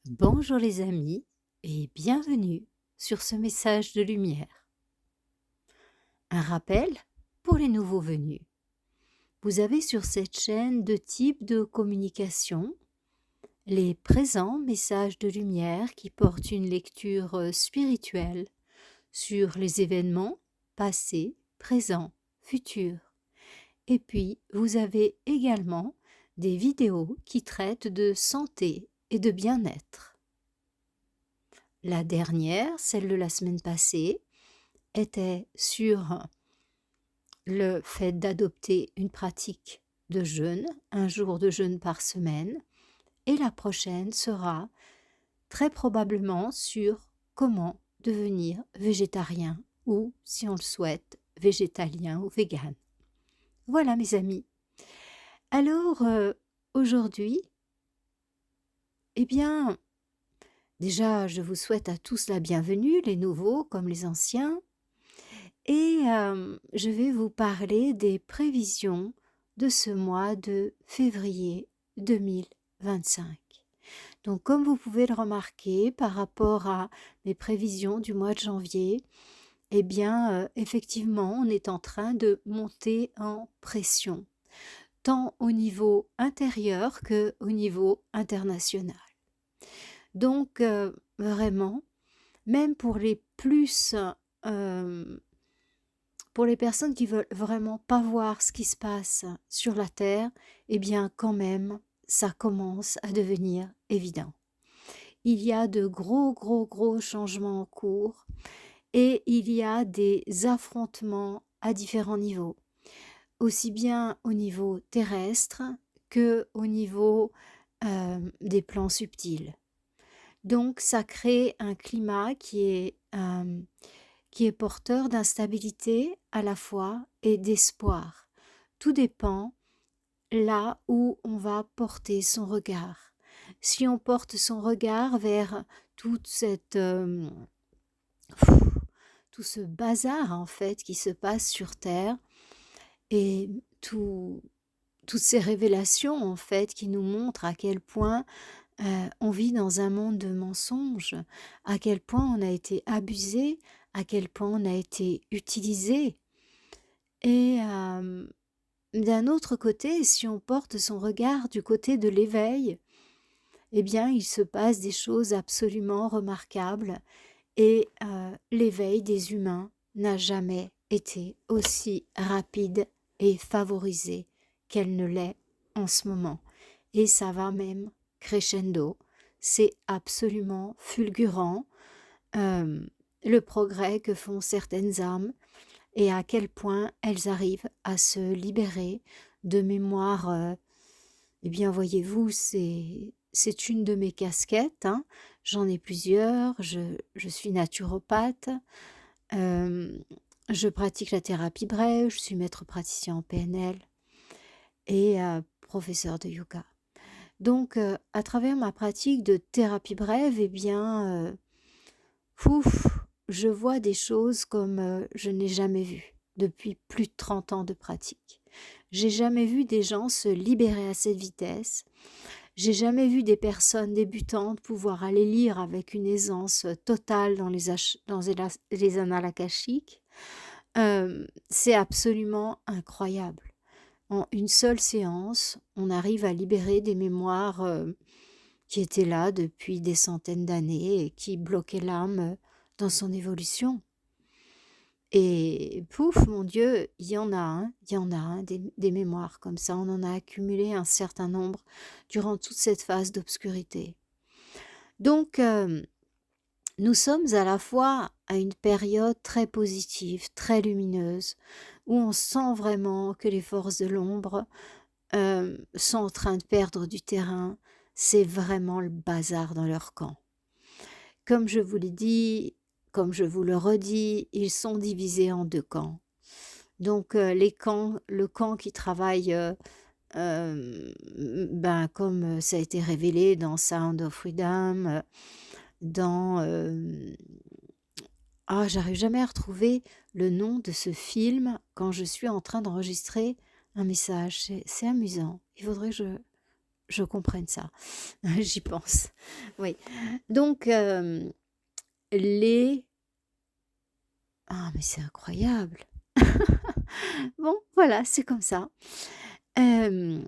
Bonjour les amis et bienvenue sur ce message de lumière. Un rappel pour les nouveaux venus. Vous avez sur cette chaîne deux types de communication. Les présents messages de lumière qui portent une lecture spirituelle sur les événements passés, présents, futurs. Et puis vous avez également des vidéos qui traitent de santé et de bien-être. La dernière, celle de la semaine passée, était sur le fait d'adopter une pratique de jeûne, un jour de jeûne par semaine, et la prochaine sera très probablement sur comment devenir végétarien ou, si on le souhaite, végétalien ou vegan. Voilà mes amis. Alors, aujourd'hui, eh bien, déjà, je vous souhaite à tous la bienvenue, les nouveaux comme les anciens. Et je vais vous parler des prévisions de ce mois de février 2025. Donc comme vous pouvez le remarquer par rapport à mes prévisions du mois de janvier, eh bien effectivement on est en train de monter en pression, tant au niveau intérieur qu'au niveau international. Donc vraiment, même pour les personnes qui veulent vraiment pas voir ce qui se passe sur la Terre, eh bien quand même, ça commence à devenir évident. Il y a de gros changements en cours et il y a des affrontements à différents niveaux, aussi bien au niveau terrestre que au niveau des plans subtils. Donc ça crée un climat qui est porteur d'instabilité à la fois et d'espoir. Tout dépend là où on va porter son regard. Si on porte son regard vers toute cette, tout ce bazar en fait qui se passe sur Terre et toutes ces révélations en fait qui nous montrent à quel point on vit dans un monde de mensonges, à quel point on a été abusé, à quel point on a été utilisé. Et d'un autre côté, si on porte son regard du côté de l'éveil, eh bien, il se passe des choses absolument remarquables et l'éveil des humains n'a jamais été aussi rapide et favorisé qu'elle ne l'est en ce moment. Et ça va même crescendo. C'est absolument fulgurant le progrès que font certaines âmes et à quel point elles arrivent à se libérer de mémoires. Eh bien, voyez-vous, c'est une de mes casquettes, hein. J'en ai plusieurs. Je suis naturopathe. Je pratique la thérapie brève. Je suis maître praticien en PNL et professeur de yoga. Donc, à travers ma pratique de thérapie brève, eh bien, je vois des choses comme je n'ai jamais vues depuis plus de 30 ans de pratique. J'ai jamais vu des gens se libérer à cette vitesse. J'ai jamais vu des personnes débutantes pouvoir aller lire avec une aisance totale dans les annales akashiques. C'est absolument incroyable. En une seule séance, on arrive à libérer des mémoires qui étaient là depuis des centaines d'années et qui bloquaient l'âme dans son évolution. Et pouf, mon Dieu, il y en a, des mémoires comme ça. On en a accumulé un certain nombre durant toute cette phase d'obscurité. Donc, nous sommes à la fois à une période très positive, très lumineuse, où on sent vraiment que les forces de l'ombre sont en train de perdre du terrain. C'est vraiment le bazar dans leur camp. Comme je vous l'ai dit, comme je vous le redis, ils sont divisés en deux camps. Donc le camp qui travaille, comme ça a été révélé dans Sound of Freedom, dans... j'arrive jamais à retrouver le nom de ce film quand je suis en train d'enregistrer un message. C'est amusant. Il faudrait que je comprenne ça. J'y pense. Oui. Donc, les... Ah, mais c'est incroyable. Bon, voilà, c'est comme ça. Hem,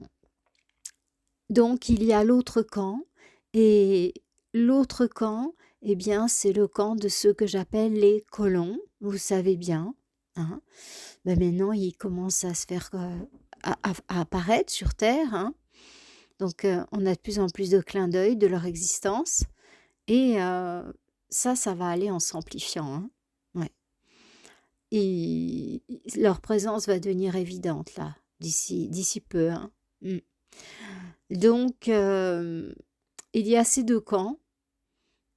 donc il y a l'autre camp et l'autre camp, eh bien, c'est le camp de ceux que j'appelle les colons, vous savez bien, hein. Maintenant, ils commencent à se faire, à apparaître sur terre, hein. Donc, on a de plus en plus de clins d'œil de leur existence et ça va aller en s'amplifiant, hein. Ouais. Et leur présence va devenir évidente là, d'ici peu, hein. Mmh. Donc, il y a ces 2 camps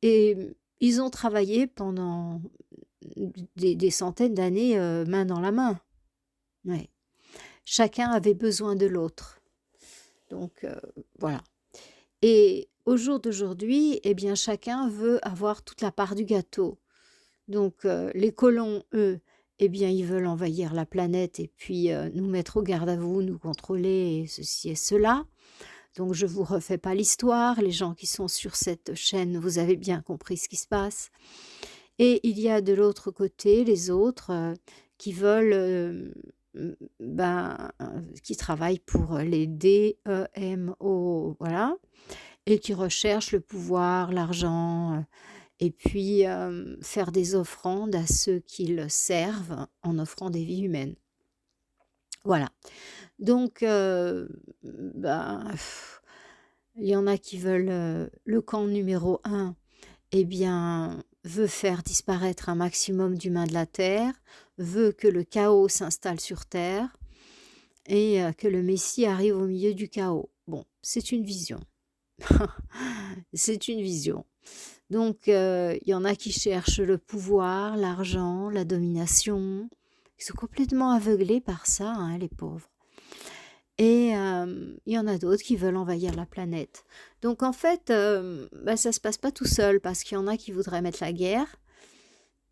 et ils ont travaillé pendant des centaines d'années, main dans la main. Ouais. Chacun avait besoin de l'autre. Donc, voilà. Et au jour d'aujourd'hui, eh bien, chacun veut avoir toute la part du gâteau. Donc, les colons, eux, eh bien, ils veulent envahir la planète et puis, nous mettre au garde à vous, nous contrôler et ceci et cela. Donc je vous refais pas l'histoire, les gens qui sont sur cette chaîne, vous avez bien compris ce qui se passe. Et il y a de l'autre côté les autres, qui veulent, qui travaillent pour les DEMO, voilà, et qui recherchent le pouvoir, l'argent, et puis, faire des offrandes à ceux qu'ils servent en offrant des vies humaines. Voilà. Donc, ben, il y en a qui veulent, le camp numéro un, eh bien, veut faire disparaître un maximum d'humains de la Terre, veut que le chaos s'installe sur Terre et que le Messie arrive au milieu du chaos. Bon, c'est une vision. C'est une vision. Donc, il y en a qui cherchent le pouvoir, l'argent, la domination. Ils sont complètement aveuglés par ça, hein, les pauvres. Et il y en a d'autres qui veulent envahir la planète. Donc en fait, ça se passe pas tout seul parce qu'il y en a qui voudraient mettre la guerre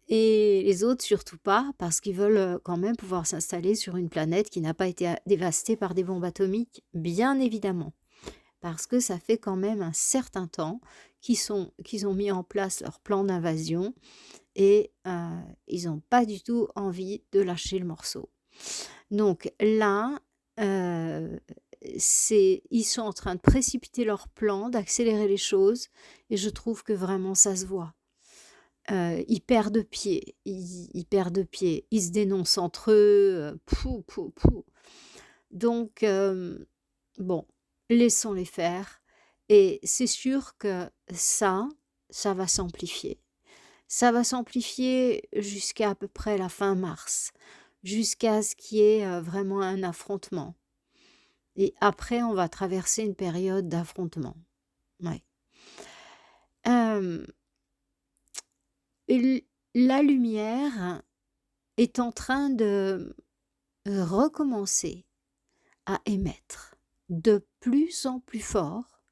et les autres surtout pas parce qu'ils veulent, quand même pouvoir s'installer sur une planète qui n'a pas été dévastée par des bombes atomiques, bien évidemment. Parce que ça fait quand même un certain temps qu'ils ont mis en place leur plan d'invasion et ils n'ont pas du tout envie de lâcher le morceau. Donc là, heu, ils sont en train de précipiter leur plan, d'accélérer les choses et je trouve que vraiment ça se voit. Ils perdent pied, ils perdent pied, ils se dénoncent entre eux, pou, pou, pou. Donc, bon, laissons-les faire et c'est sûr que ça va s'amplifier. Ça va s'amplifier jusqu'à à peu près la fin mars, jusqu'à ce qu'il y ait, vraiment un affrontement et après on va traverser une période d'affrontement. Ouais. Hem, l La lumière est en train de recommencer à émettre de plus en plus fort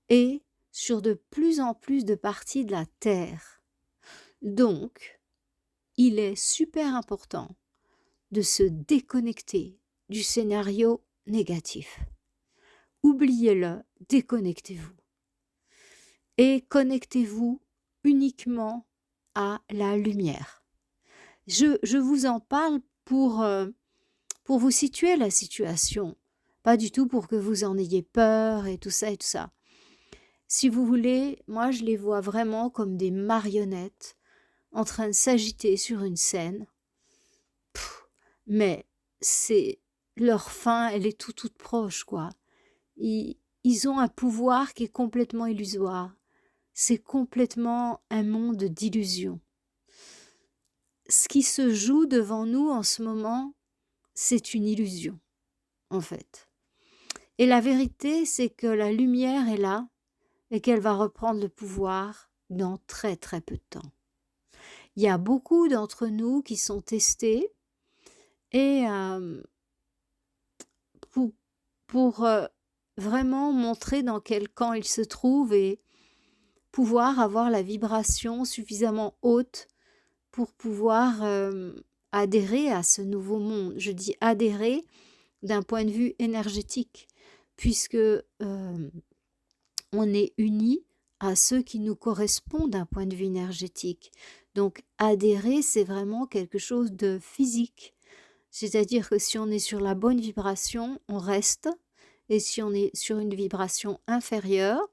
et sur de plus en plus de parties de la Terre. Donc, il est super important de se déconnecter du scénario négatif. Oubliez-le, déconnectez-vous et connectez-vous uniquement à la lumière. Je vous en parle pour vous situer la situation, pas du tout pour que vous en ayez peur et tout ça et tout ça. Si vous voulez, moi je les vois vraiment comme des marionnettes en train de s'agiter sur une scène. Mais c'est leur fin, elle est toute proche, quoi. Ils ont un pouvoir qui est complètement illusoire. C'est complètement un monde d'illusions. Ce qui se joue devant nous en ce moment, c'est une illusion, en fait. Et la vérité, c'est que la lumière est là et qu'elle va reprendre le pouvoir dans très très peu de temps. Il y a beaucoup d'entre nous qui sont testés et pour, pour vraiment montrer dans quel camp ils se trouvent et pouvoir avoir la vibration suffisamment haute pour pouvoir adhérer à ce nouveau monde. Je dis adhérer d'un point de vue énergétique, puisque on est unis à ceux qui nous correspondent d'un point de vue énergétique. Donc adhérer, c'est vraiment quelque chose de physique. C'est-à-dire que si on est sur la bonne vibration, on reste, et si on est sur une vibration inférieure,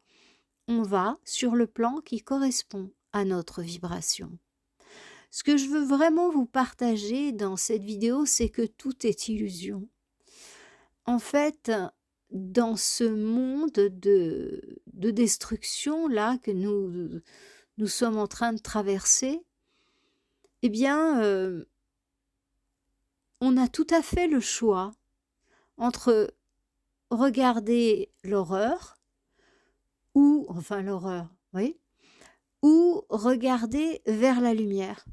on va sur le plan qui correspond à notre vibration. Ce que je veux vraiment vous partager dans cette vidéo, c'est que tout est illusion. En fait, dans ce monde de destruction là que nous sommes en train de traverser, eh bien, on a tout à fait le choix entre regarder l'horreur oui, ou regarder vers la lumière.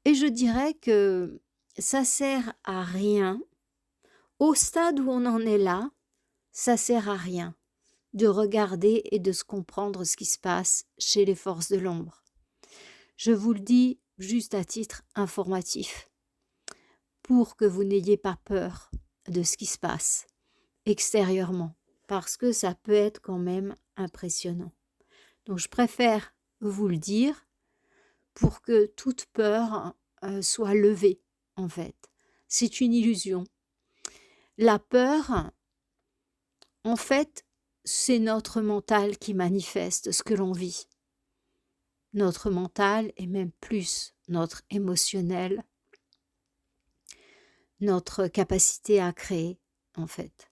Et je dirais que ça sert à rien. Au stade où on en est là, ça sert à rien de regarder et de se comprendre ce qui se passe chez les forces de l'ombre. Je vous le dis juste à titre informatif, pour que vous n'ayez pas peur de ce qui se passe extérieurement, parce que ça peut être quand même impressionnant. Donc je préfère vous le dire pour que toute peur soit levée, en fait. C'est une illusion. La peur, en fait, c'est notre mental qui manifeste ce que l'on vit. Notre mental et même plus notre émotionnel, notre capacité à créer, en fait.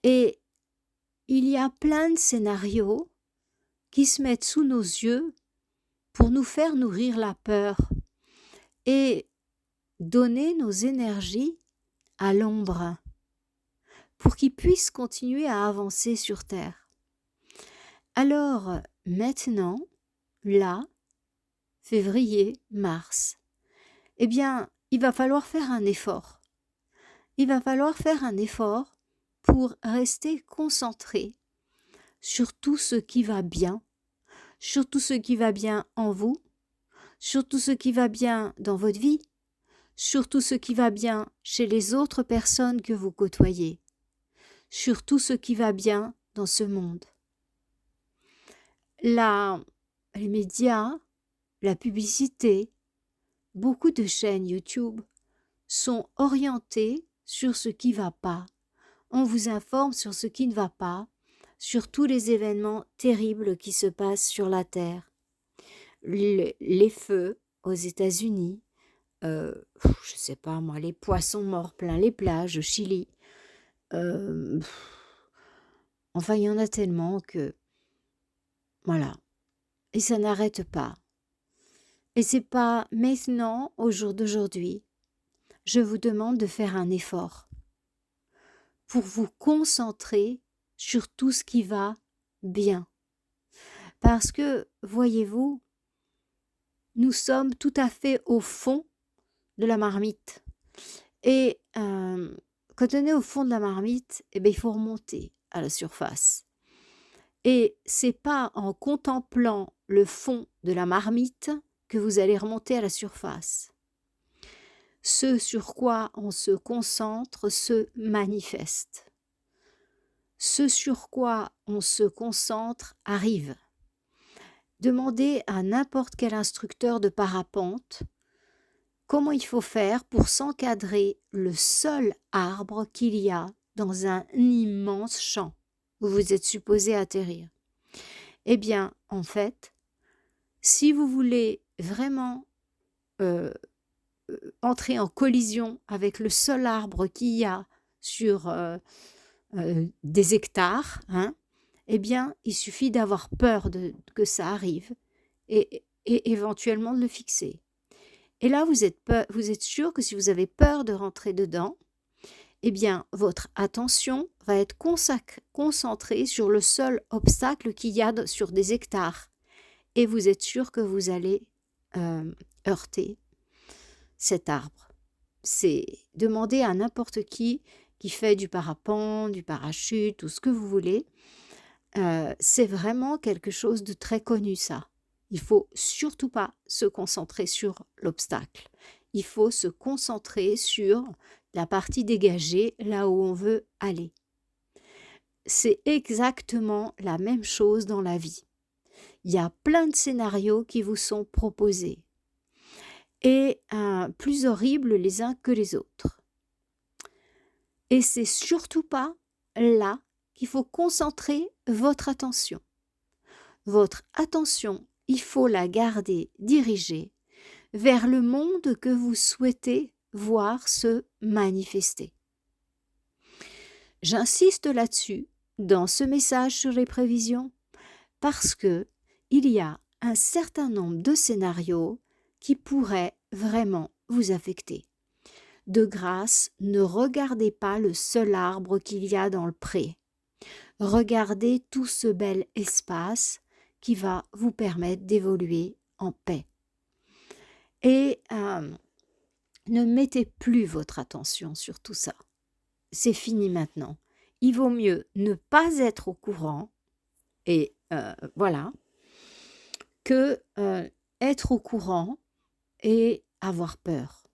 Et il y a plein de scénarios qui se mettent sous nos yeux pour nous faire nourrir la peur et donner nos énergies à l'ombre pour qu'ils puissent continuer à avancer sur Terre. Alors, maintenant, là, février, mars, eh bien, il va falloir faire un effort. Il va falloir faire un effort pour rester concentré sur tout ce qui va bien, sur tout ce qui va bien en vous, sur tout ce qui va bien dans votre vie, sur tout ce qui va bien chez les autres personnes que vous côtoyez, sur tout ce qui va bien dans ce monde. Les médias, la publicité, beaucoup de chaînes YouTube sont orientées sur ce qui ne va pas. On vous informe sur ce qui ne va pas, sur tous les événements terribles qui se passent sur la Terre. Les feux aux États-Unis, je sais pas moi, les poissons morts plein les plages au Chili. Enfin, il y en a tellement que... Voilà. Et ça n'arrête pas. Et c'est pas maintenant, au jour d'aujourd'hui, je vous demande de faire un effort pour vous concentrer sur tout ce qui va bien. Parce que, voyez-vous, nous sommes tout à fait au fond de la marmite. Et quand on est au fond de la marmite, eh bien, il faut remonter à la surface. Et c'est pas en contemplant le fond de la marmite que vous allez remonter à la surface. Ce sur quoi on se concentre se manifeste. Ce sur quoi on se concentre arrive. Demandez à n'importe quel instructeur de parapente comment il faut faire pour s'encadrer le seul arbre qu'il y a dans un immense champ où vous êtes supposé atterrir. Eh bien, en fait, si vous voulez vraiment entrer en collision avec le seul arbre qu'il y a sur des hectares, eh bien, il suffit d'avoir peur que ça arrive et éventuellement de le fixer. Et là, vous êtes sûr que si vous avez peur de rentrer dedans, eh bien, votre attention va être concentrée sur le seul obstacle qu'il y a sur des hectares. Et vous êtes sûr que vous allez heurter cet arbre. C'est demander à n'importe qui fait du parapente, du parachute, tout ce que vous voulez. C'est vraiment quelque chose de très connu, ça. Il faut surtout pas se concentrer sur l'obstacle. Il faut se concentrer sur la partie dégagée, là où on veut aller. c'est exactement la même chose dans la vie. Il y a plein de scénarios qui vous sont proposés et plus horribles les uns que les autres. Et c'est surtout pas là qu'il faut concentrer votre attention. Votre attention, il faut la garder dirigée vers le monde que vous souhaitez voir se manifester. J'insiste là-dessus dans ce message sur les prévisions parce que il y a un certain nombre de scénarios qui pourraient vraiment vous affecter. De grâce, ne regardez pas le seul arbre qu'il y a dans le pré. Regardez tout ce bel espace qui va vous permettre d'évoluer en paix. Et ne mettez plus votre attention sur tout ça. C'est fini maintenant. Il vaut mieux ne pas être au courant, et voilà, que être au courant et avoir peur.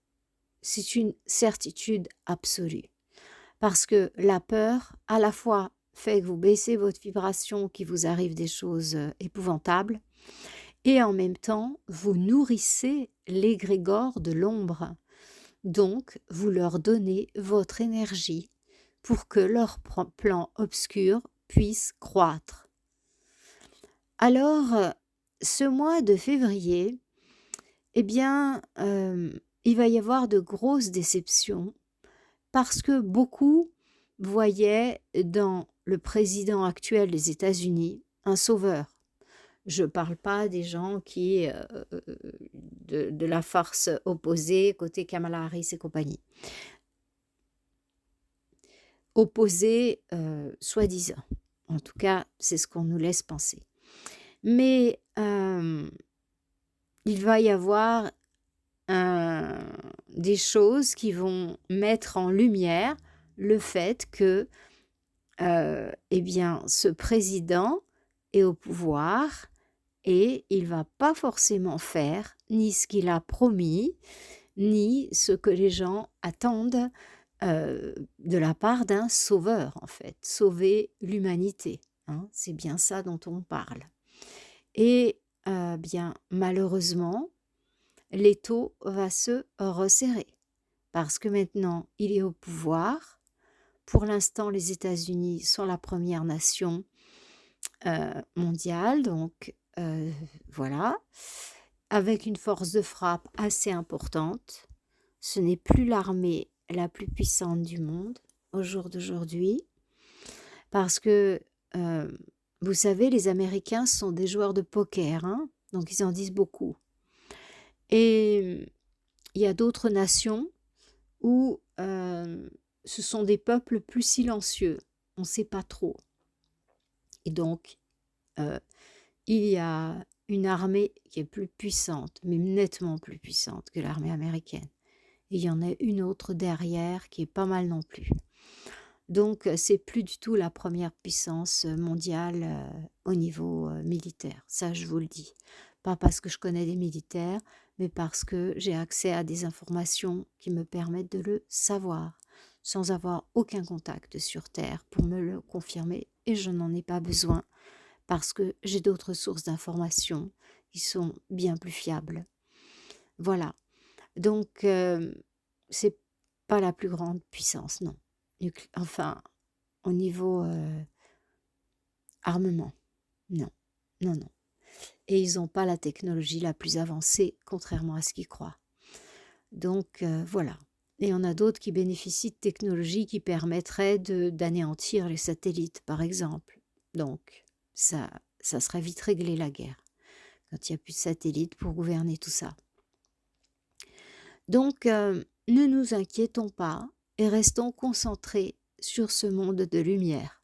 C'est une certitude absolue. Parce que la peur, à la fois, fait que vous baissez votre vibration, qu'il vous arrive des choses épouvantables, et en même temps, vous nourrissez l'égrégore de l'ombre. Donc, vous leur donnez votre énergie pour que leur plan obscur puisse croître. Alors, ce mois de février, eh bien, il va y avoir de grosses déceptions parce que beaucoup voyaient dans le président actuel des États-Unis un sauveur. Je ne parle pas des gens qui, de la force opposée, côté Kamala Harris et compagnie. Opposée, soi-disant. En tout cas, c'est ce qu'on nous laisse penser. Mais il va y avoir des choses qui vont mettre en lumière le fait que eh bien, ce président est au pouvoir et il ne va pas forcément faire ni ce qu'il a promis, ni ce que les gens attendent de la part d'un sauveur, en fait, sauver l'humanité. Hein, c'est bien ça dont on parle. Et bien, malheureusement, l'étau va se resserrer parce que maintenant, il est au pouvoir. Pour l'instant, les États-Unis sont la première nation mondiale, donc voilà, avec une force de frappe assez importante. Ce n'est plus l'armée la plus puissante du monde au jour d'aujourd'hui, parce que, vous savez, les Américains sont des joueurs de poker, hein, donc ils en disent beaucoup. Et il y a d'autres nations où ce sont des peuples plus silencieux, on ne sait pas trop. Et donc, il y a une armée qui est plus puissante, mais nettement plus puissante que l'armée américaine. Et il y en a une autre derrière qui est pas mal non plus. Donc, c'est plus du tout la première puissance mondiale au niveau militaire. Ça, je vous le dis. Pas parce que je connais des militaires, mais parce que j'ai accès à des informations qui me permettent de le savoir, sans avoir aucun contact sur Terre pour me le confirmer. Et je n'en ai pas besoin, parce que j'ai d'autres sources d'informations qui sont bien plus fiables. Voilà. Donc, c'est pas la plus grande puissance, non. Enfin, au niveau armement, non, non, non. Et ils n'ont pas la technologie la plus avancée, contrairement à ce qu'ils croient. Donc, voilà. Et on a d'autres qui bénéficient de technologies qui permettraient d'anéantir les satellites, par exemple. Donc, ça serait vite réglé la guerre, quand il n'y a plus de satellites pour gouverner tout ça. Donc, ne nous inquiétons pas et restons concentrés sur ce monde de lumière.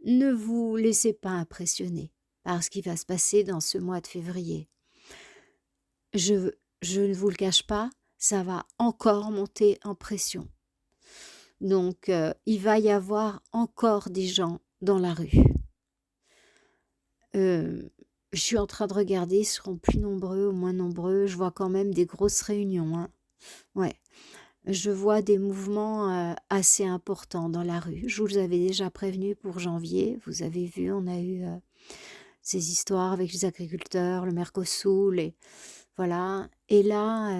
Ne vous laissez pas impressionner par ce qui va se passer dans ce mois de février. Je ne vous le cache pas, ça va encore monter en pression. Donc, il va y avoir encore des gens dans la rue. Je suis en train de regarder, ils seront plus nombreux ou moins nombreux. Je vois quand même des grosses réunions. Hein. Ouais. Je vois des mouvements assez importants dans la rue. Je vous avais déjà prévenu pour janvier. Vous avez vu, on a eu ces histoires avec les agriculteurs, le Mercosur, et voilà. Et là,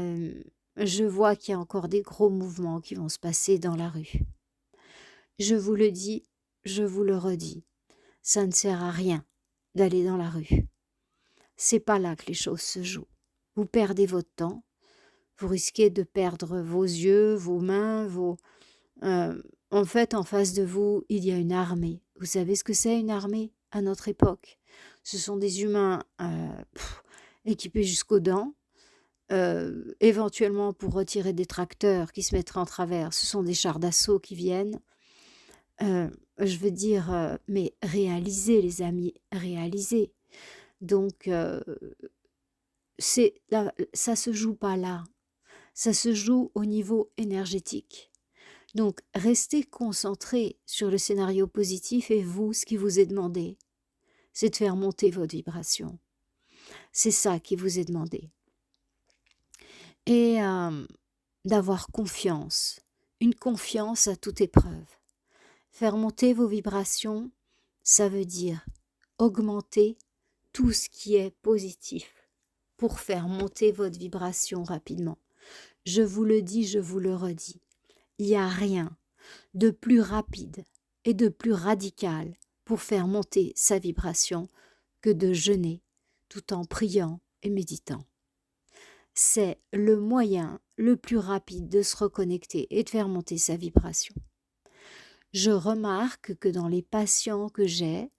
je vois qu'il y a encore des gros mouvements qui vont se passer dans la rue. Je vous le dis, je vous le redis, ça ne sert à rien d'aller dans la rue. C'est pas là que les choses se jouent. Vous perdez votre temps, vous risquez de perdre vos yeux, vos mains, en fait, en face de vous, il y a une armée. Vous savez ce que c'est une armée à notre époque? Ce sont des humains équipés jusqu'aux dents, éventuellement pour retirer des tracteurs qui se mettraient en travers. Ce sont des chars d'assaut qui viennent. Je veux dire, mais réalisez les amis, réalisez. Donc, ça se joue pas là, ça se joue au niveau énergétique. Donc, restez concentrés sur le scénario positif et vous, ce qui vous est demandé, c'est de faire monter votre vibration. C'est ça qui vous est demandé. Et d'avoir confiance, une confiance à toute épreuve. Faire monter vos vibrations, ça veut dire augmenter tout ce qui est positif pour faire monter votre vibration rapidement. Je vous le dis, je vous le redis. Il n'y a rien de plus rapide et de plus radical pour faire monter sa vibration que de jeûner tout en priant et méditant. C'est le moyen le plus rapide de se reconnecter et de faire monter sa vibration. Je remarque que dans les patients que j'ai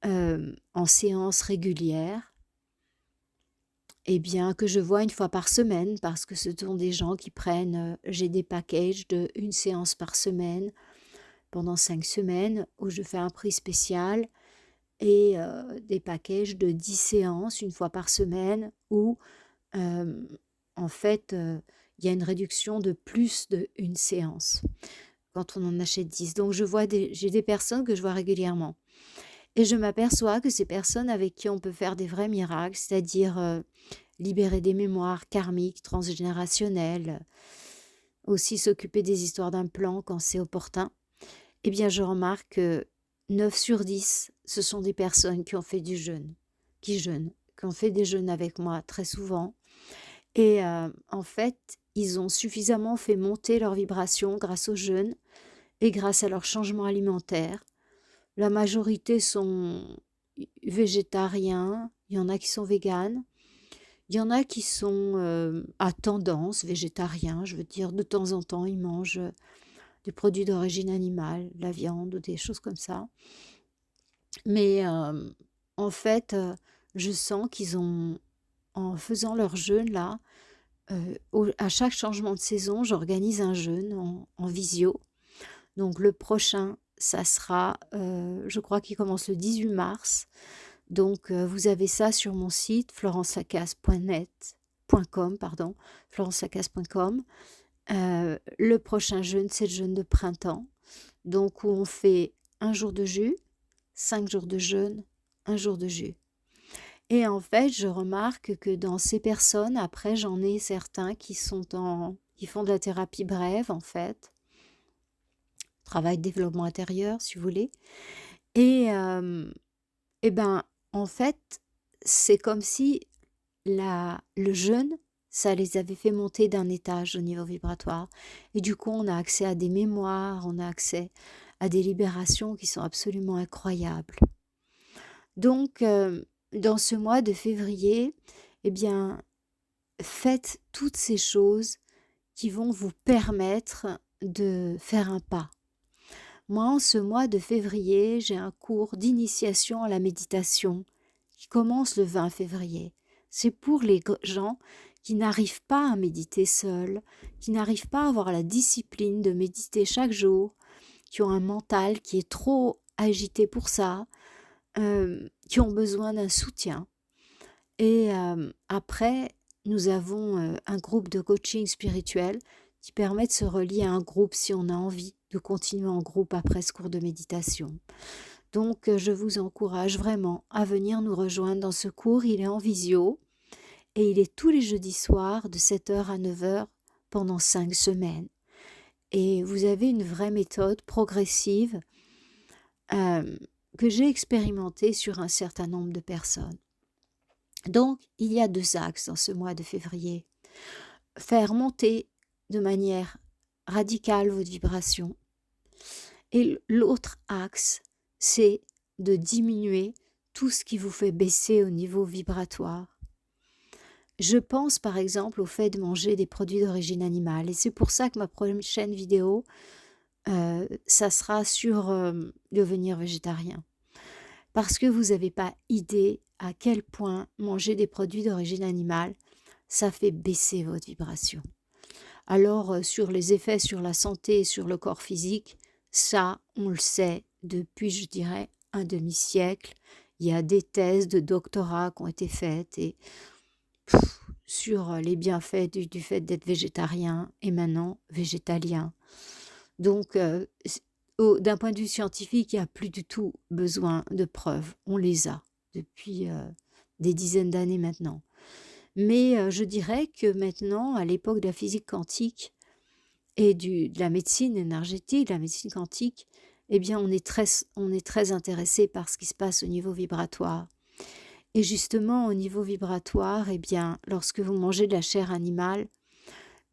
en séance régulière, eh bien que je vois une fois par semaine, parce que ce sont des gens qui prennent, j'ai des packages de une séance par semaine pendant 5 semaines où je fais un prix spécial et des packages de 10 séances une fois par semaine où en fait il y a une réduction de plus d'une séance quand on en achète 10. Donc j'ai des personnes que je vois régulièrement. Et je m'aperçois que ces personnes avec qui on peut faire des vrais miracles, c'est-à-dire libérer des mémoires karmiques, transgénérationnelles, aussi s'occuper des histoires d'implants quand c'est opportun, eh bien je remarque que 9 sur 10, ce sont des personnes qui ont fait du jeûne, qui ont fait des jeûnes avec moi très souvent. Et en fait, ils ont suffisamment fait monter leur vibration grâce au jeûne et grâce à leur changement alimentaire. La majorité sont végétariens, il y en a qui sont véganes, il y en a qui sont à tendance végétariens, je veux dire, de temps en temps, ils mangent des produits d'origine animale, la viande ou des choses comme ça. Mais en fait, je sens qu'ils ont, en faisant leur jeûne là, à chaque changement de saison, j'organise un jeûne en visio. Donc le prochain, ça sera, je crois qu'il commence le 18 mars. Donc vous avez ça sur mon site florenceacasse.com, florenceacasse.com. Le prochain jeûne, c'est le jeûne de printemps. Donc où on fait un jour de jus, 5 jours de jeûne, un jour de jus. Et en fait, je remarque que dans ces personnes, après, j'en ai certains qui font de la thérapie brève, en fait. Travail de développement intérieur, si vous voulez. Et ben, en fait, c'est comme si le jeûne, ça les avait fait monter d'un étage au niveau vibratoire. Et du coup, on a accès à des mémoires, on a accès à des libérations qui sont absolument incroyables. Donc, dans ce mois de février, eh bien, faites toutes ces choses qui vont vous permettre de faire un pas. Moi, en ce mois de février, j'ai un cours d'initiation à la méditation qui commence le 20 février. C'est pour les gens qui n'arrivent pas à méditer seuls, qui n'arrivent pas à avoir la discipline de méditer chaque jour, qui ont un mental qui est trop agité pour ça, qui ont besoin d'un soutien. Et après, nous avons un groupe de coaching spirituel qui permet de se relier à un groupe si on a envie de continuer en groupe après ce cours de méditation. Donc, je vous encourage vraiment à venir nous rejoindre dans ce cours. Il est en visio et il est tous les jeudis soirs de 7h à 9h pendant 5 semaines. et vous avez une vraie méthode progressive euh, que j'ai expérimentée sur un certain nombre de personnes. Donc, il y a 2 axes dans ce mois de février. Faire monter de manière radicale votre vibration. Et l'autre axe, c'est de diminuer tout ce qui vous fait baisser au niveau vibratoire. Je pense par exemple au fait de manger des produits d'origine animale. Et c'est pour ça que ma prochaine vidéo, ça sera sur devenir végétarien. Parce que vous n'avez pas idée à quel point manger des produits d'origine animale, ça fait baisser votre vibration. Alors, sur les effets sur la santé et sur le corps physique, ça, on le sait depuis, je dirais, un demi-siècle. Il y a des thèses de doctorat qui ont été faites et sur les bienfaits du fait d'être végétarien et maintenant végétalien. Donc, d'un point de vue scientifique, il n'y a plus du tout besoin de preuves. On les a depuis des dizaines d'années maintenant. Mais je dirais que maintenant, à l'époque de la physique quantique et de la médecine énergétique, de la médecine quantique, eh bien, on est très intéressé par ce qui se passe au niveau vibratoire. Et justement, au niveau vibratoire, eh bien, lorsque vous mangez de la chair animale,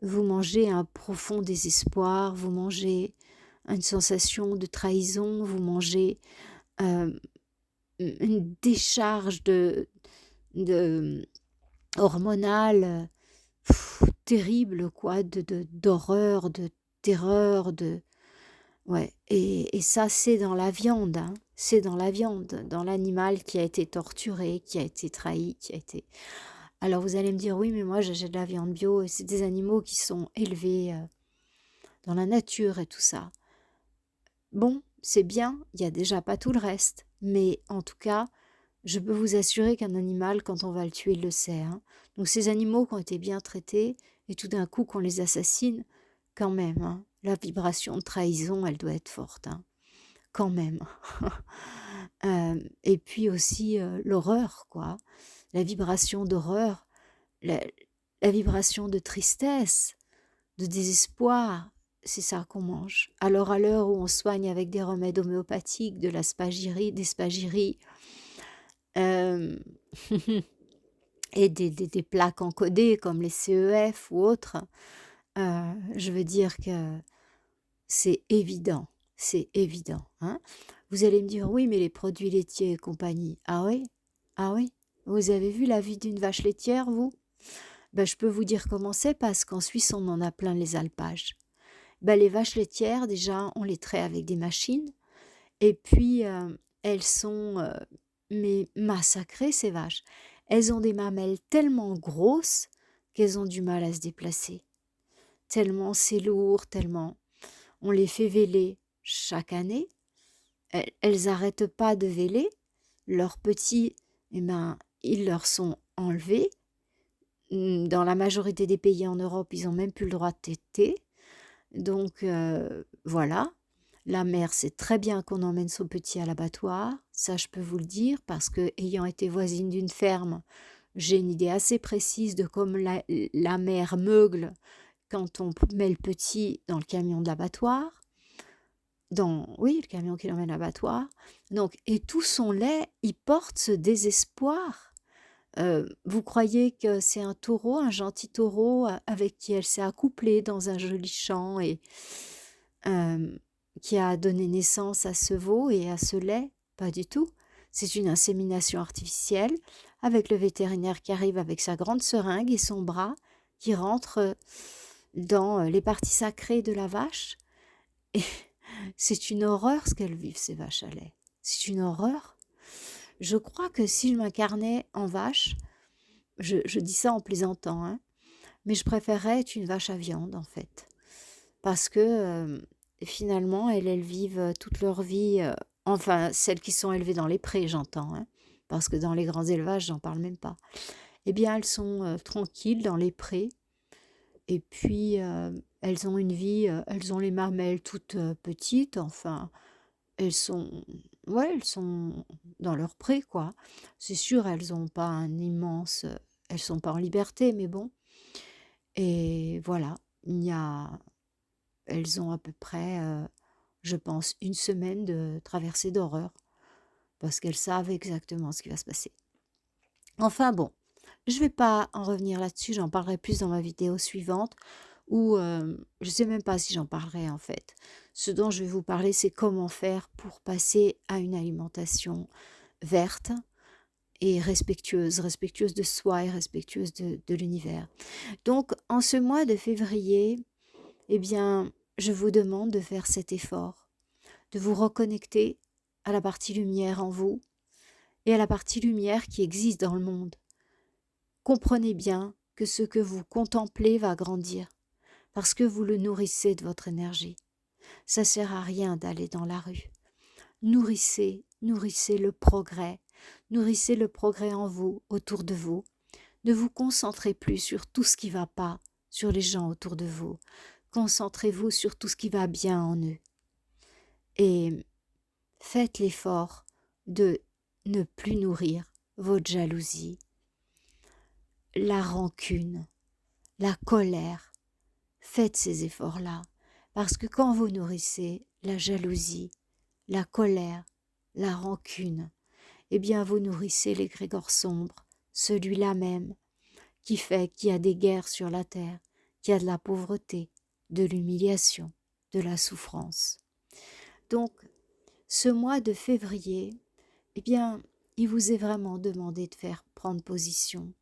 vous mangez un profond désespoir, vous mangez une sensation de trahison, vous mangez une décharge de hormonale terrible, quoi, d'horreur, de terreur, ouais. Et ça, c'est dans la viande, hein. C'est dans la viande, dans l'animal qui a été torturé, qui a été trahi, qui a été... Alors vous allez me dire, oui, mais moi j'achète de la viande bio et c'est des animaux qui sont élevés dans la nature et tout ça. Bon, c'est bien, il n'y a déjà pas tout le reste, mais en tout cas, je peux vous assurer qu'un animal, quand on va le tuer, il le sait, hein. Donc ces animaux qui ont été bien traités, et tout d'un coup qu'on les assassine, quand même, hein, la vibration de trahison, elle doit être forte, hein, quand même. Et puis aussi l'horreur, quoi. La vibration d'horreur, la, la vibration de tristesse, de désespoir, c'est ça qu'on mange. Alors à l'heure où on soigne avec des remèdes homéopathiques, de la spagyrie, des spagyries, euh, et des plaques encodées comme les CEF ou autres, je veux dire que c'est évident, hein. Vous allez me dire, oui, mais les produits laitiers et compagnie, ah oui, ah oui, vous avez vu la vie d'une vache laitière, vous? Ben, je peux vous dire comment c'est, parce qu'en Suisse, on en a plein les alpages. Ben, les vaches laitières, déjà, on les traite avec des machines, et puis elles sont mais massacrées, ces vaches. Elles ont des mamelles tellement grosses qu'elles ont du mal à se déplacer. Tellement c'est lourd, tellement on les fait véler chaque année. Elles n'arrêtent pas de véler. Leurs petits, eh ben, ils leur sont enlevés. Dans la majorité des pays en Europe, ils n'ont même plus le droit de téter. Donc voilà, la mère sait très bien qu'on emmène son petit à l'abattoir, ça je peux vous le dire, parce que ayant été voisine d'une ferme, j'ai une idée assez précise de comment la mère meugle quand on met le petit dans le camion de l'abattoir, oui, le camion qui l'emmène à l'abattoir. Donc, et tout son lait, il porte ce désespoir. Vous croyez que c'est un taureau, un gentil taureau avec qui elle s'est accouplée dans un joli champ et qui a donné naissance à ce veau et à ce lait? Pas du tout. C'est une insémination artificielle avec le vétérinaire qui arrive avec sa grande seringue et son bras qui rentre dans les parties sacrées de la vache. Et c'est une horreur ce qu'elles vivent, ces vaches à lait. C'est une horreur. Je crois que si je m'incarnais en vache, je dis ça en plaisantant, hein, mais je préférerais être une vache à viande, en fait. Parce que finalement, elles vivent toute leur vie, enfin, celles qui sont élevées dans les prés, j'entends, hein, parce que dans les grands élevages, j'en parle même pas. Eh bien, elles sont tranquilles dans les prés, et puis elles ont une vie, elles ont les mamelles toutes petites, enfin, elles sont, ouais, elles sont dans leur pré, quoi. C'est sûr, elles ont pas un immense, elles sont pas en liberté, mais bon. Et voilà, il y a elles ont à peu près, je pense, une semaine de traversée d'horreur, parce qu'elles savent exactement ce qui va se passer. Enfin bon, je ne vais pas en revenir là-dessus, j'en parlerai plus dans ma vidéo suivante, où je ne sais même pas si j'en parlerai en fait. Ce dont je vais vous parler, c'est comment faire pour passer à une alimentation verte et respectueuse de soi et respectueuse de l'univers. Donc, en ce mois de février, eh bien, je vous demande de faire cet effort, de vous reconnecter à la partie lumière en vous et à la partie lumière qui existe dans le monde. Comprenez bien que ce que vous contemplez va grandir parce que vous le nourrissez de votre énergie. Ça sert à rien d'aller dans la rue. Nourrissez le progrès en vous, autour de vous. Ne vous concentrez plus sur tout ce qui ne va pas, sur les gens autour de vous. Concentrez-vous sur tout ce qui va bien en eux. Et faites l'effort de ne plus nourrir votre jalousie, la rancune, la colère. Faites ces efforts-là, parce que quand vous nourrissez la jalousie, la colère, la rancune, eh bien vous nourrissez l'égrégore sombre, celui-là même, qui fait qu'il y a des guerres sur la terre, qu'il y a de la pauvreté, de l'humiliation, de la souffrance. Donc, ce mois de février, eh bien, il vous est vraiment demandé de prendre position.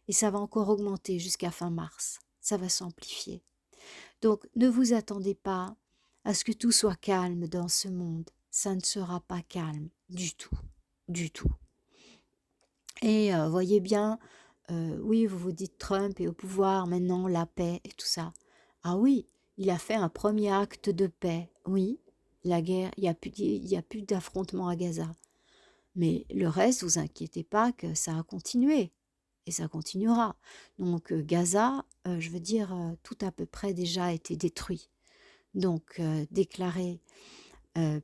Et ça va encore augmenter jusqu'à fin mars. Ça va s'amplifier. Donc, ne vous attendez pas à ce que tout soit calme dans ce monde. Ça ne sera pas calme du tout. Du tout. Et voyez bien, oui, vous vous dites Trump est au pouvoir, maintenant la paix et tout ça. Ah oui, il a fait un premier acte de paix. Oui, la guerre, il y a plus d'affrontements à Gaza. Mais le reste, vous inquiétez pas que ça a continué. Et ça continuera. Donc Gaza, je veux dire, tout à peu près déjà a été détruit. Donc déclarer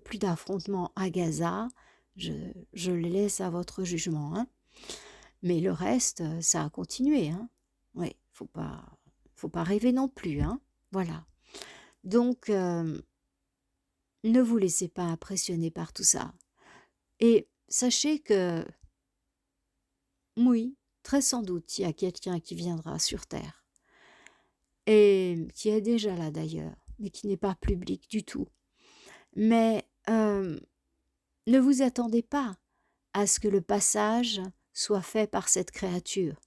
plus d'affrontements à Gaza, je le laisse à votre jugement. Hein. Mais le reste, ça a continué. Hein. Oui, faut pas rêver non plus. Hein. Voilà. Donc, ne vous laissez pas impressionner par tout ça. Et sachez que, oui, très sans doute, il y a quelqu'un qui viendra sur Terre. Et qui est déjà là d'ailleurs, mais qui n'est pas public du tout. Mais ne vous attendez pas à ce que le passage soit fait par cette créature.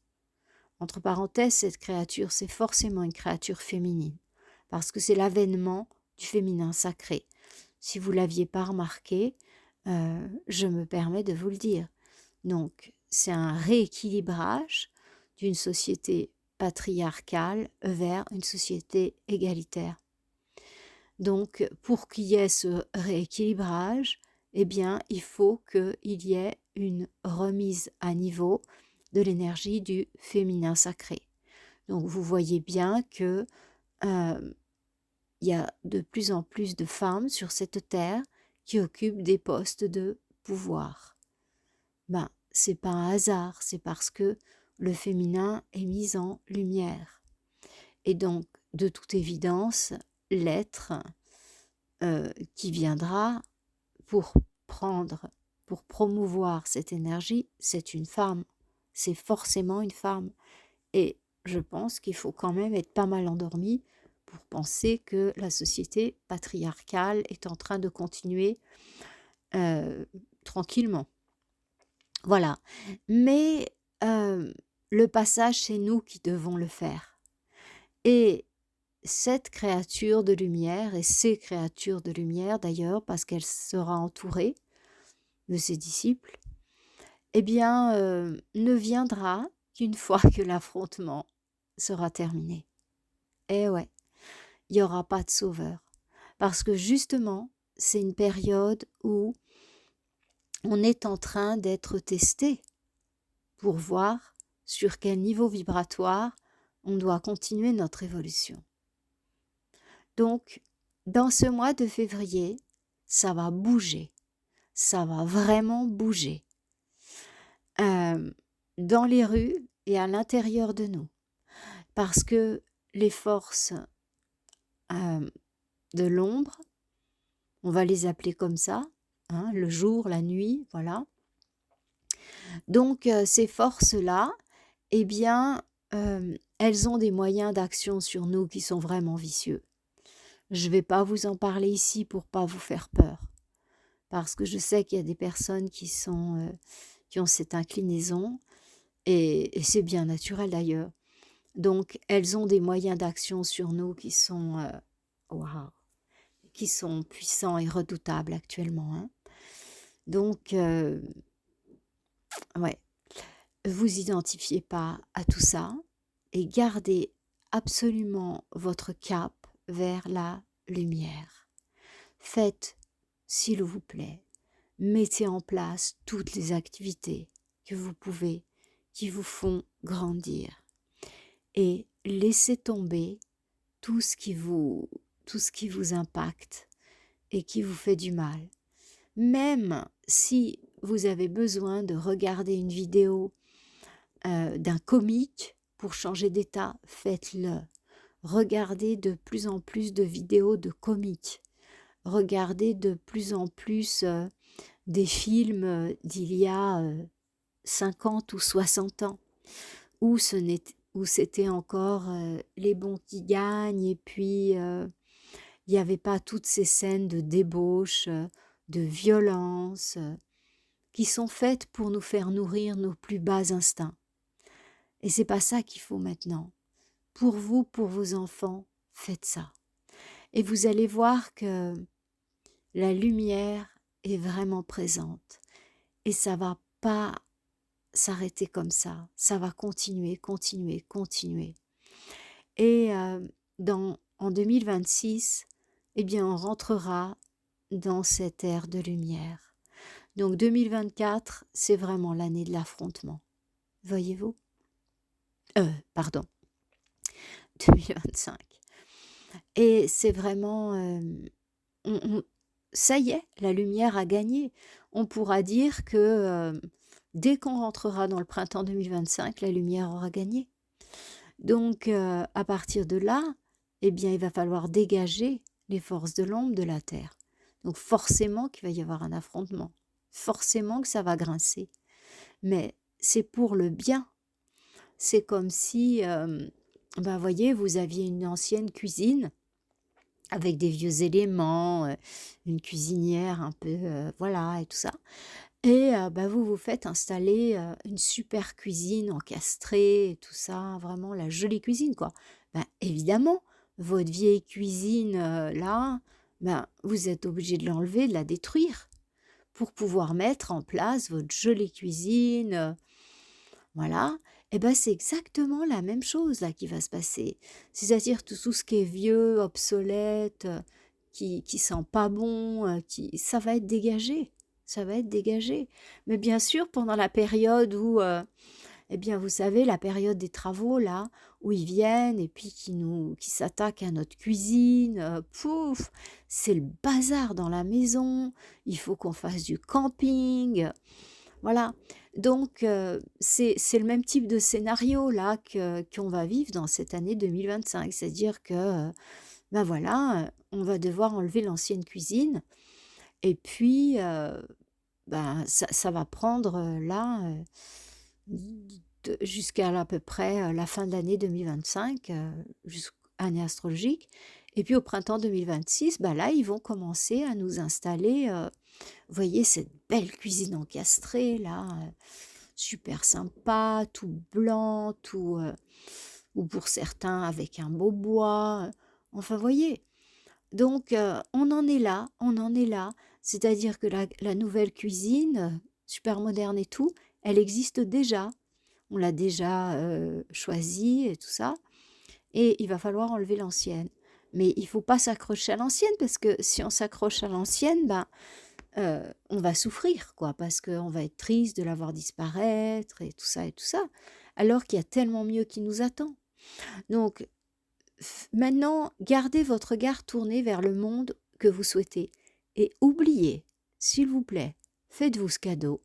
Entre parenthèses, cette créature, c'est forcément une créature féminine, parce que c'est l'avènement du féminin sacré. Si vous ne l'aviez pas remarqué, je me permets de vous le dire. Donc, c'est un rééquilibrage d'une société patriarcale vers une société égalitaire. Donc, pour qu'il y ait ce rééquilibrage, eh bien, il faut qu'il y ait une remise à niveau de l'énergie du féminin sacré. Donc, vous voyez bien que il y a de plus en plus de femmes sur cette terre qui occupent des postes de pouvoir. Ben, c'est pas un hasard, c'est parce que le féminin est mis en lumière. Et donc, de toute évidence, l'être qui viendra pour promouvoir cette énergie, c'est une femme. C'est forcément une femme. Et je pense qu'il faut quand même être pas mal endormi pour penser que la société patriarcale est en train de continuer tranquillement. Voilà. Mais le passage, c'est nous qui devons le faire. Et cette créature de lumière, et ces créatures de lumière d'ailleurs, parce qu'elle sera entourée de ses disciples, eh bien, ne viendra qu'une fois que l'affrontement sera terminé. Eh ouais, il n'y aura pas de sauveur. Parce que justement, c'est une période où on est en train d'être testé pour voir sur quel niveau vibratoire on doit continuer notre évolution. Donc, dans ce mois de février, ça va bouger. Ça va vraiment bouger. Dans les rues et à l'intérieur de nous. Parce que les forces de l'ombre, on va les appeler comme ça, hein, le jour, la nuit, voilà. Donc ces forces-là, eh bien, elles ont des moyens d'action sur nous qui sont vraiment vicieux. Je ne vais pas vous en parler ici pour pas vous faire peur, parce que je sais qu'il y a des personnes qui ont cette inclinaison, et c'est bien naturel d'ailleurs. Donc, elles ont des moyens d'action sur nous waouh, qui sont puissants et redoutables actuellement, hein. Donc, ouais, vous identifiez pas à tout ça et gardez absolument votre cap vers la lumière. Faites, s'il vous plaît, mettez en place toutes les activités que vous pouvez, qui vous font grandir, et laissez tomber tout ce qui vous, tout ce qui vous impacte et qui vous fait du mal. Même si vous avez besoin de regarder une vidéo d'un comique pour changer d'état, faites-le. Regardez de plus en plus de vidéos de comiques. Regardez de plus en plus des films d'il y a 50 ou 60 ans, où c'était encore les bons qui gagnent, et puis il n'y avait pas toutes ces scènes de débauche, de violence, qui sont faites pour nous faire nourrir nos plus bas instincts. Et c'est pas ça qu'il faut maintenant. Pour vous, pour vos enfants, faites ça. Et vous allez voir que la lumière est vraiment présente. Et ça va pas s'arrêter comme ça. Ça va continuer, continuer, continuer. Et en 2026, eh bien, on rentrera dans cette ère de lumière. Donc 2024, c'est vraiment l'année de l'affrontement. Voyez-vous ? Pardon, 2025. Et c'est vraiment... ça y est, la lumière a gagné. On pourra dire que dès qu'on rentrera dans le printemps 2025, la lumière aura gagné. Donc, à partir de là, eh bien, il va falloir dégager les forces de l'ombre de la Terre. Donc, forcément qu'il va y avoir un affrontement. Forcément que ça va grincer. Mais c'est pour le bien. C'est comme si, voyez, vous aviez une ancienne cuisine avec des vieux éléments, une cuisinière un peu, voilà, et tout ça. Et vous vous faites installer une super cuisine encastrée, et tout ça, vraiment la jolie cuisine, quoi. Évidemment, votre vieille cuisine, là, vous êtes obligé de l'enlever, de la détruire, pour pouvoir mettre en place votre jolie cuisine, voilà. Et c'est exactement la même chose là qui va se passer. C'est-à-dire tout ce qui est vieux, obsolète, qui sent pas bon, ça va être dégagé. Ça va être dégagé. Mais bien sûr, pendant la période où, eh bien, vous savez, la période des travaux là, où ils viennent et puis qui s'attaquent à notre cuisine, pouf, c'est le bazar dans la maison. Il faut qu'on fasse du camping. Voilà, donc c'est le même type de scénario là qu'on va vivre dans cette année 2025. C'est-à-dire que, voilà, on va devoir enlever l'ancienne cuisine, et puis ça va prendre là jusqu'à à peu près la fin de l'année 2025, année astrologique. Et puis au printemps 2026, là, ils vont commencer à nous installer, vous voyez, cette belle cuisine encastrée, là, super sympa, tout blanc, tout, ou pour certains avec un beau bois. Enfin, voyez. Donc, on en est là, on en est là. C'est-à-dire que la nouvelle cuisine, super moderne et tout, elle existe déjà. On l'a déjà choisie et tout ça. Et il va falloir enlever l'ancienne. Mais il ne faut pas s'accrocher à l'ancienne, parce que si on s'accroche à l'ancienne, on va souffrir, quoi, parce qu'on va être triste de la voir disparaître et tout ça, alors qu'il y a tellement mieux qui nous attend. Donc, maintenant, gardez votre regard tourné vers le monde que vous souhaitez, et oubliez, s'il vous plaît, faites-vous ce cadeau,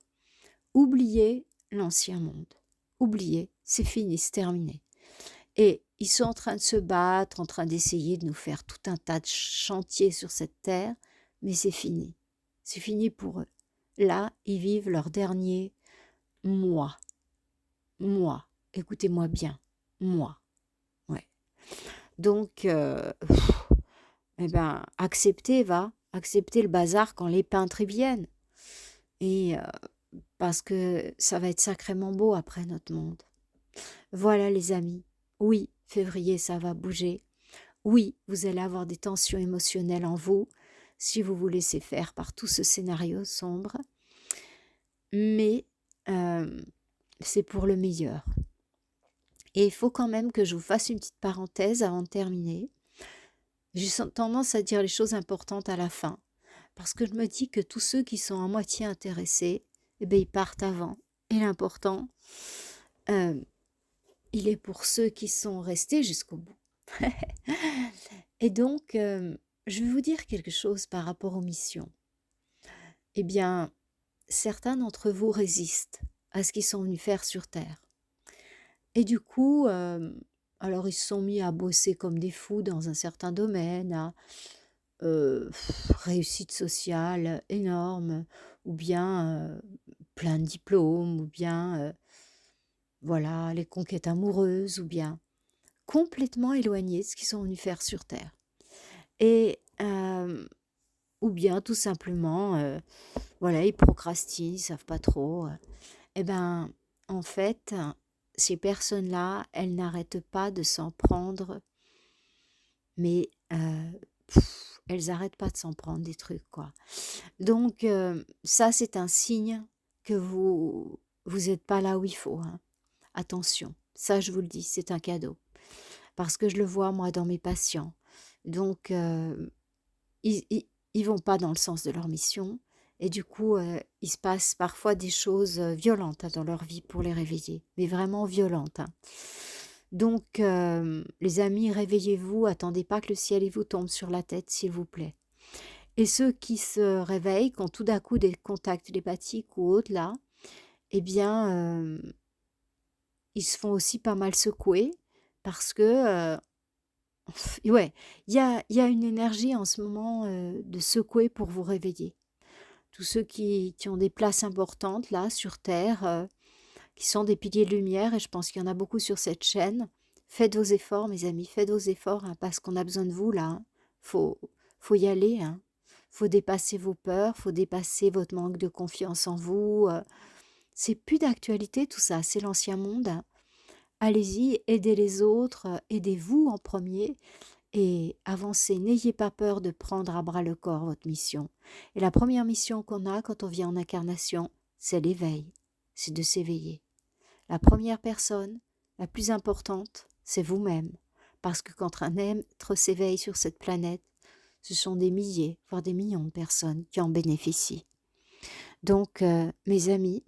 oubliez l'ancien monde. Oubliez, c'est fini, c'est terminé. Et ils sont en train de se battre, en train d'essayer de nous faire tout un tas de chantiers sur cette terre, mais c'est fini. C'est fini pour eux. Là, ils vivent leur dernier mois. Moi. Écoutez-moi bien. Moi. Ouais. Donc, eh ben, acceptez, va. Acceptez le bazar quand les peintres y viennent. Et parce que ça va être sacrément beau après notre monde. Voilà les amis. Oui, février, ça va bouger. Oui, vous allez avoir des tensions émotionnelles en vous si vous vous laissez faire par tout ce scénario sombre. Mais c'est pour le meilleur. Et il faut quand même que je vous fasse une petite parenthèse avant de terminer. J'ai tendance à dire les choses importantes à la fin, parce que je me dis que tous ceux qui sont à moitié intéressés, eh bien, ils partent avant. Et l'important, il est pour ceux qui sont restés jusqu'au bout. Et donc, je vais vous dire quelque chose par rapport aux missions. Eh bien, certains d'entre vous résistent à ce qu'ils sont venus faire sur Terre. Et du coup, alors ils se sont mis à bosser comme des fous dans un certain domaine, à réussite sociale énorme, ou bien plein de diplômes, ou bien voilà, les conquêtes amoureuses, ou bien complètement éloignés de ce qu'ils sont venus faire sur Terre. Et ou bien tout simplement, voilà, ils procrastinent, ils savent pas trop. Eh ben, en fait, ces personnes-là, elles n'arrêtent pas de s'en prendre, mais elles n'arrêtent pas de s'en prendre des trucs, quoi. Donc, ça, c'est un signe que vous n'êtes pas là où il faut, hein. Attention, ça, je vous le dis, c'est un cadeau. Parce que je le vois, moi, dans mes patients. Donc, ils vont pas dans le sens de leur mission. Et du coup, il se passe parfois des choses violentes dans leur vie pour les réveiller. Mais vraiment violentes, hein. Donc, les amis, réveillez-vous. Attendez pas que le ciel vous tombe sur la tête, s'il vous plaît. Et ceux qui se réveillent, qui ont tout d'un coup des contacts télépathiques ou autres, là, eh bien, ils se font aussi pas mal secouer parce que ouais, il y a une énergie en ce moment de secouer pour vous réveiller. Tous ceux qui ont des places importantes là sur Terre, qui sont des piliers de lumière, et je pense qu'il y en a beaucoup sur cette chaîne, faites vos efforts mes amis, faites vos efforts, hein, parce qu'on a besoin de vous là. Hein. Faut y aller, hein. Faut dépasser vos peurs, faut dépasser votre manque de confiance en vous. C'est plus d'actualité tout ça, c'est l'ancien monde. Hein. Allez-y, aidez les autres, aidez-vous en premier et avancez. N'ayez pas peur de prendre à bras le corps votre mission. Et la première mission qu'on a quand on vient en incarnation, c'est l'éveil, c'est de s'éveiller. La première personne, la plus importante, c'est vous-même. Parce que quand un être s'éveille sur cette planète, ce sont des milliers, voire des millions de personnes qui en bénéficient. Donc, mes amis,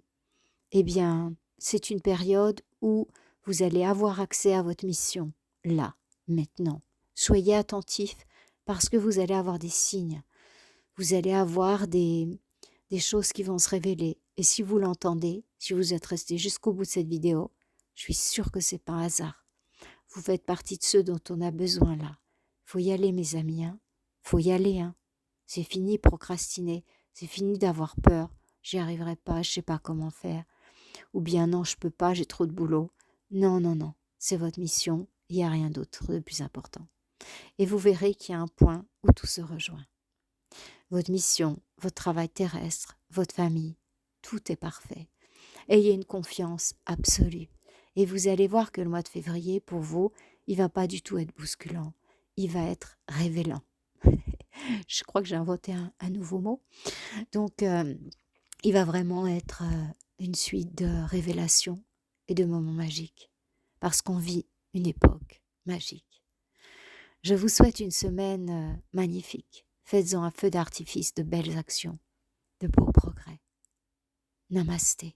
eh bien, c'est une période où vous allez avoir accès à votre mission, là, maintenant. Soyez attentifs parce que vous allez avoir des signes. Vous allez avoir des choses qui vont se révéler. Et si vous l'entendez, si vous êtes resté jusqu'au bout de cette vidéo, je suis sûre que c'est pas un hasard. Vous faites partie de ceux dont on a besoin là. Faut y aller mes amis, hein. Faut y aller, hein. C'est fini procrastiner. C'est fini d'avoir peur. J'y arriverai pas, je sais pas comment faire. Ou bien non, je peux pas, j'ai trop de boulot. Non, non, non. C'est votre mission. Il n'y a rien d'autre de plus important. Et vous verrez qu'il y a un point où tout se rejoint. Votre mission, votre travail terrestre, votre famille, tout est parfait. Ayez une confiance absolue. Et vous allez voir que le mois de février, pour vous, il va pas du tout être bousculant. Il va être révélant. Je crois que j'ai inventé un nouveau mot. Donc, il va vraiment être une suite de révélations et de moments magiques. Parce qu'on vit une époque magique. Je vous souhaite une semaine magnifique. Faites-en un feu d'artifice de belles actions, de beaux progrès. Namasté.